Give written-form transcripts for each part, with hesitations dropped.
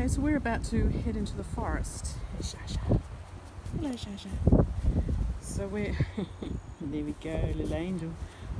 Okay, so we're about to head into the forest. Hey, Shasha. Hello, Shasha. So we're... there we go, little angel.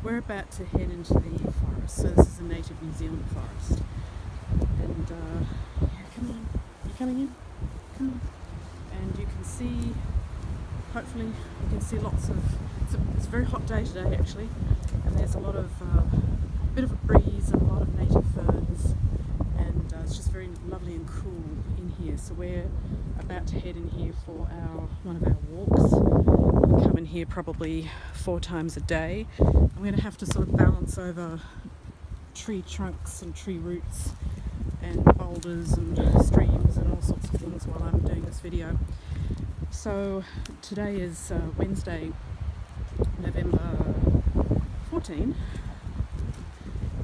We're about to head into the forest. So this is a native New Zealand forest. And, yeah, come on. You coming in? Come on. And you can see, hopefully, you can see lots of... It's a very hot day today, actually. And there's a lot of... bit of a breeze and a lot of native ferns. And it's just very lovely and cool in here. So we're about to head in here for one of our walks. We come in here probably 4 times a day. I'm going to have to sort of balance over tree trunks and tree roots and boulders and streams and all sorts of things while I'm doing this video. So today is Wednesday, November 14.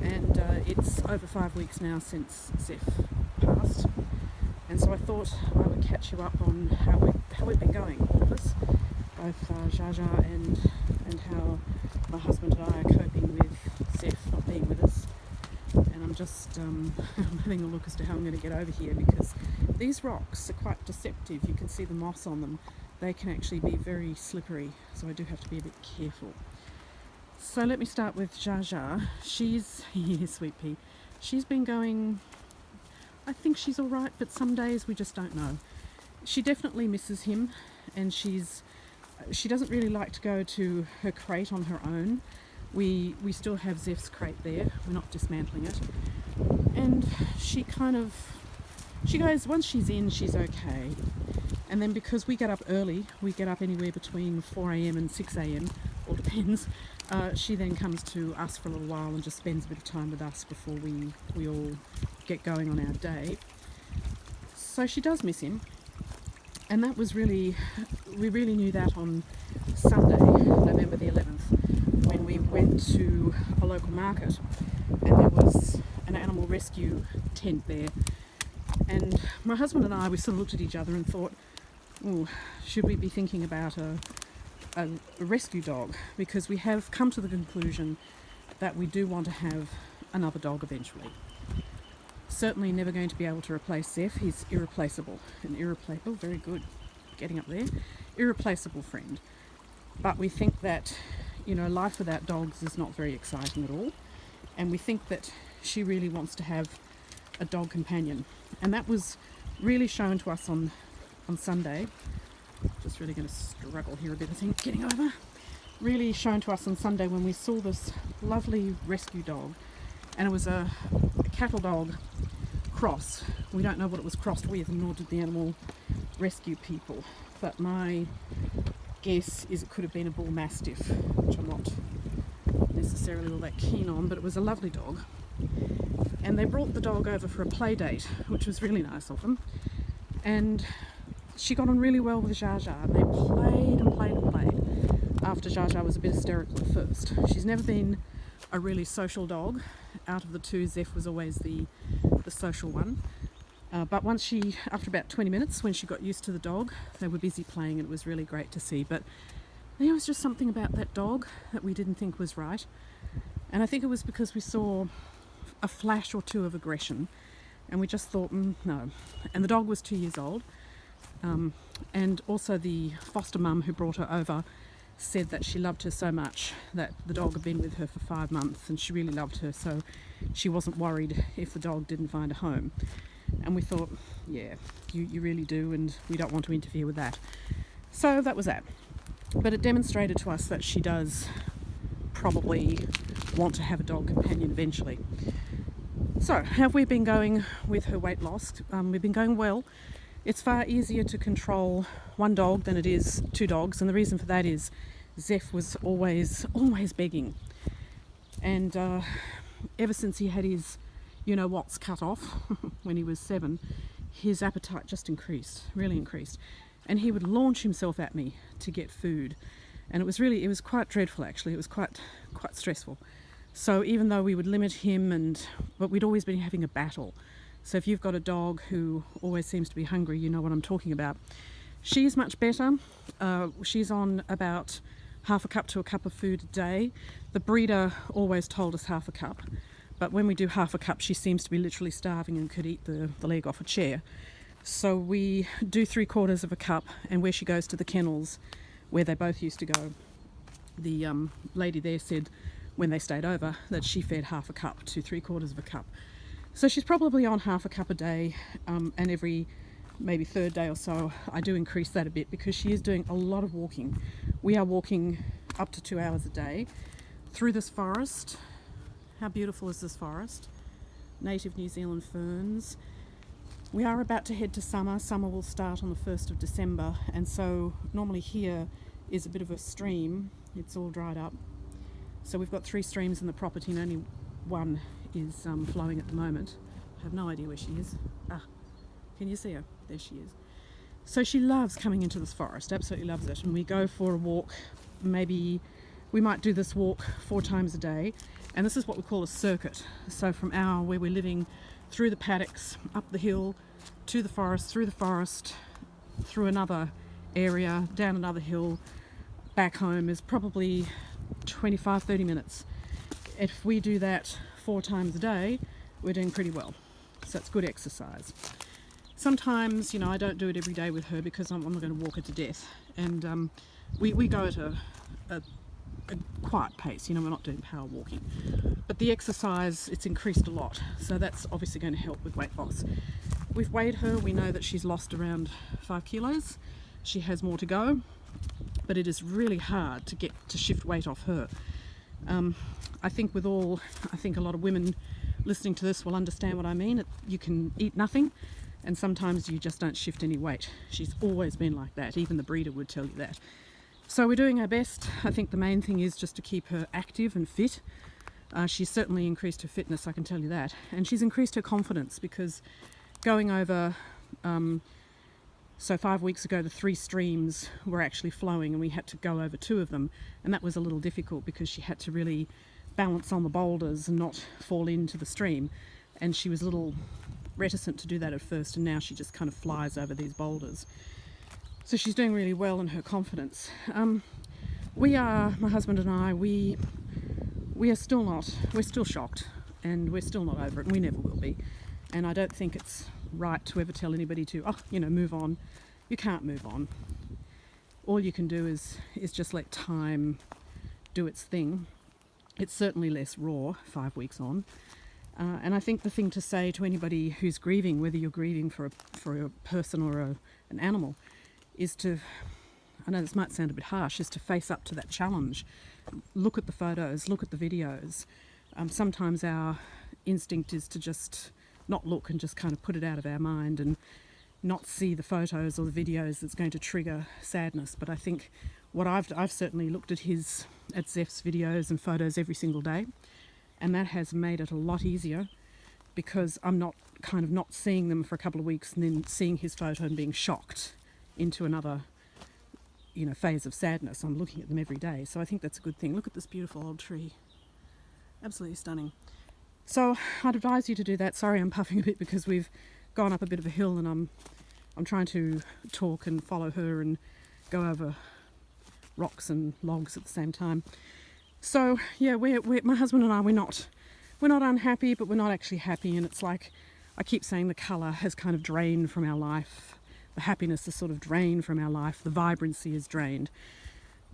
And it's over 5 weeks now since Zeph passed, and so I thought I would catch you up on how we've been going, all of us, both Jaja and how my husband and I are coping with Zeph not being with us. And I'm just I'm having a look as to how I'm going to get over here, because these rocks are quite deceptive. You can see the moss on them. They can actually be very slippery, so I do have to be a bit careful. So let me start with Jaja. She's, yeah, sweet pea. She's been going, I think she's all right, but some days we just don't know. She definitely misses him, and she doesn't really like to go to her crate on her own. We still have Zeph's crate there. We're not dismantling it. And she goes, once she's in, she's okay. And then because we get up early, we get up anywhere between 4 a.m. and 6 a.m, all depends. She then comes to us for a little while and just spends a bit of time with us before we all get going on our day. So she does miss him, and that was we really knew that on Sunday, November the 11th, when we went to a local market, and there was an animal rescue tent there. And my husband and I, we sort of looked at each other and thought, oh, should we be thinking about a rescue dog, because we have come to the conclusion that we do want to have another dog eventually. Certainly never going to be able to replace Zeph. He's irreplaceable. Very good, getting up there. Irreplaceable friend. But we think that, life without dogs is not very exciting at all, and we think that she really wants to have a dog companion, and that was really shown to us on Sunday. Just really going to struggle here a bit, I think, getting over. Really shown to us on Sunday when we saw this lovely rescue dog, and it was a cattle dog cross. We don't know what it was crossed with, nor did the animal rescue people, but my guess is it could have been a bull mastiff, which I'm not necessarily all that keen on, but it was a lovely dog. And they brought the dog over for a play date, which was really nice of them, and she got on really well with Jaja, and they played and played and played after Jaja was a bit hysterical at first. She's never been a really social dog. Out of the two, Zeph was always the social one. But once after about 20 minutes, when she got used to the dog, they were busy playing, and it was really great to see. But there was just something about that dog that we didn't think was right. And I think it was because we saw a flash or two of aggression, and we just thought, no. And the dog was 2 years old. And also the foster mum who brought her over said that she loved her so much that the dog had been with her for 5 months, and she really loved her, so she wasn't worried if the dog didn't find a home. And we thought, yeah, you really do, and we don't want to interfere with that. So that was that. But it demonstrated to us that she does probably want to have a dog companion eventually. So, how have we been going with her weight loss? We've been going well. It's far easier to control one dog than it is 2 dogs, and the reason for that is Zeph was always begging. And ever since he had his you-know-what's cut off when he was 7, his appetite just really increased. And he would launch himself at me to get food. And it was quite dreadful, actually. It was quite stressful. So even though we would limit him, but we'd always been having a battle. So if you've got a dog who always seems to be hungry, you know what I'm talking about. She's much better. She's on about half a cup to a cup of food a day. The breeder always told us half a cup, but when we do half a cup, she seems to be literally starving and could eat the leg off a chair. So we do 3/4 of a cup, and where she goes to the kennels where they both used to go, the lady there said when they stayed over that she fed half a cup to 3/4 of a cup. So she's probably on half a cup a day, and every maybe third day or so I do increase that a bit because she is doing a lot of walking. We are walking up to 2 hours a day through this forest. How beautiful is this forest? Native New Zealand ferns. We are about to head to summer. Summer will start on the 1st of December, and so normally here is a bit of a stream. It's all dried up. So we've got 3 streams in the property and only one is flowing at the moment. I have no idea where she is. Can you see her? There she is. So she loves coming into this forest, absolutely loves it. And we go for a walk, maybe we might do this walk 4 times a day. And this is what we call a circuit. So from where we're living, through the paddocks, up the hill, to the forest, through another area, down another hill, back home is probably 25-30 minutes. If we do that 4 times a day, we're doing pretty well. So it's good exercise. Sometimes, I don't do it every day with her because I'm not going to walk her to death. And we go at a quiet pace, we're not doing power walking. But the exercise, it's increased a lot. So that's obviously going to help with weight loss. We've weighed her. We know that she's lost around 5 kilos. She has more to go, but it is really hard to shift weight off her. I think a lot of women listening to this will understand what I mean. You can eat nothing, and sometimes you just don't shift any weight. She's always been like that. Even the breeder would tell you that. So we're doing our best. I think the main thing is just to keep her active and fit. She's certainly increased her fitness, I can tell you that. And she's increased her confidence because going over, so 5 weeks ago, the 3 streams were actually flowing and we had to go over 2 of them. And that was a little difficult because she had to really balance on the boulders and not fall into the stream. And she was a little reticent to do that at first, and now she just kind of flies over these boulders. So she's doing really well in her confidence. My husband and I, we're still shocked, and we're still not over it, and we never will be. And I don't think it's right to ever tell anybody to, move on. You can't move on. All you can do is just let time do its thing. It's certainly less raw 5 weeks on. And I think the thing to say to anybody who's grieving, whether you're grieving for a person or an animal, is to, I know this might sound a bit harsh, is to face up to that challenge. Look at the photos, look at the videos. Sometimes our instinct is to just not look and just kind of put it out of our mind and not see the photos or the videos that's going to trigger sadness. But I think what I've certainly looked at Zeph's videos and photos every single day, and that has made it a lot easier because I'm not seeing them for a couple of weeks and then seeing his photo and being shocked into another phase of sadness. I'm looking at them every day, so I think that's a good thing. Look at this beautiful old tree, absolutely stunning. So I'd advise you to do that. Sorry, I'm puffing a bit because we've gone up a bit of a hill and I'm trying to talk and follow her and go over rocks and logs at the same time. So yeah, we're my husband and I, we're not unhappy, but we're not actually happy. And it's like I keep saying, the colour has kind of drained from our life. The happiness is sort of drained from our life. The vibrancy is drained,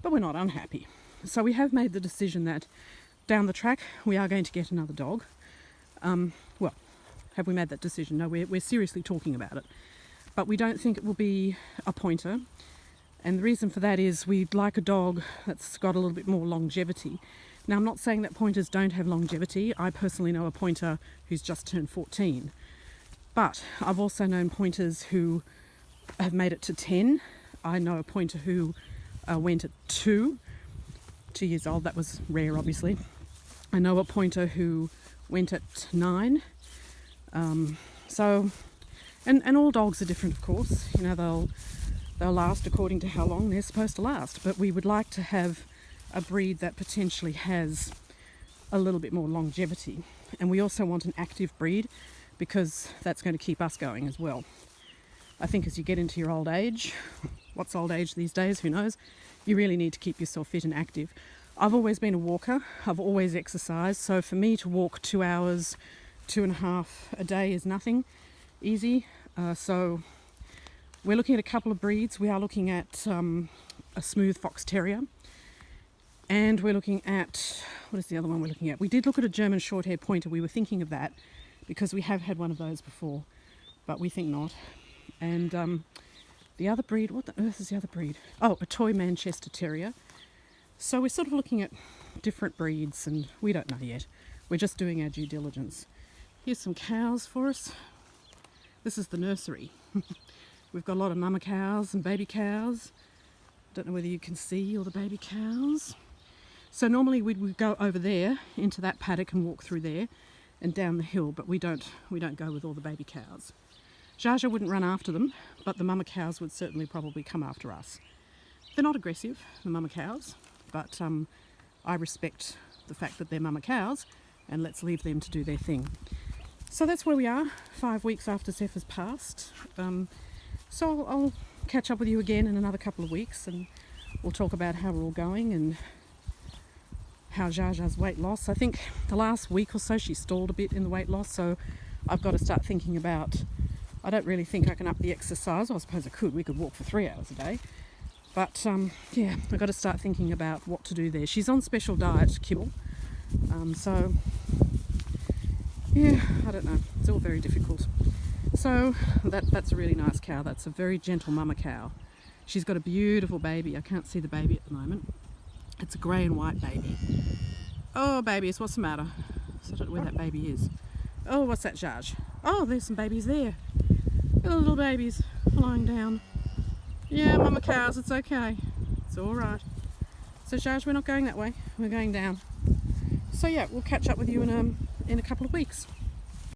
but we're not unhappy. So we have made the decision that down the track we are going to get another dog. Well, have we made that decision? No, we're seriously talking about it, but we don't think it will be a pointer. And the reason for that is we'd like a dog that's got a little bit more longevity. Now, I'm not saying that pointers don't have longevity. I personally know a pointer who's just turned 14. But I've also known pointers who have made it to 10. I know a pointer who went at 2 years old. That was rare, obviously. I know a pointer who went at 9. And all dogs are different, of course. They'll last according to how long they're supposed to last. But we would like to have a breed that potentially has a little bit more longevity. And we also want an active breed because that's going to keep us going as well. I think as you get into your old age, what's old age these days, who knows, you really need to keep yourself fit and active. I've always been a walker. I've always exercised. So for me to walk 2 hours, 2.5 a day is nothing easy. So We're looking at a couple of breeds. We are looking at a smooth fox terrier, and we're looking at, what is the other one we're looking at? We did look at a German short-haired pointer. We were thinking of that because we have had one of those before, but we think not. And the other breed, what the earth is the other breed? Oh, a toy Manchester Terrier. So we're sort of looking at different breeds, and we don't know yet. We're just doing our due diligence. Here's some cows for us. This is the nursery. We've got a lot of mama cows and baby cows. Don't know whether you can see all the baby cows. So normally we would go over there into that paddock and walk through there and down the hill, but we don't go with all the baby cows. Jaja wouldn't run after them, but the mama cows would certainly probably come after us. They're not aggressive, the mama cows, but I respect the fact that they're mama cows, and let's leave them to do their thing. So that's where we are, 5 weeks after Zeph has passed. So I'll catch up with you again in another couple of weeks, and we'll talk about how we're all going and how Jaja's weight loss. I think the last week or so she stalled a bit in the weight loss, so I've got to start thinking about, I don't really think I can up the exercise. Well, I suppose I could. We could walk for 3 hours a day. But yeah, I've got to start thinking about what to do there. She's on special diet kibble. So yeah, I don't know. It's all very difficult. So that's a really nice cow. That's a very gentle mama cow. She's got a beautiful baby. I can't see the baby at the moment. It's a grey and white baby. Oh, babies, what's the matter? So I don't know where that baby is. Oh, what's that, Jaj? Oh, there's some babies there. The little babies lying down. Yeah, mama cows, it's okay. It's all right. So, Jaj, we're not going that way. We're going down. So yeah, we'll catch up with you in a couple of weeks.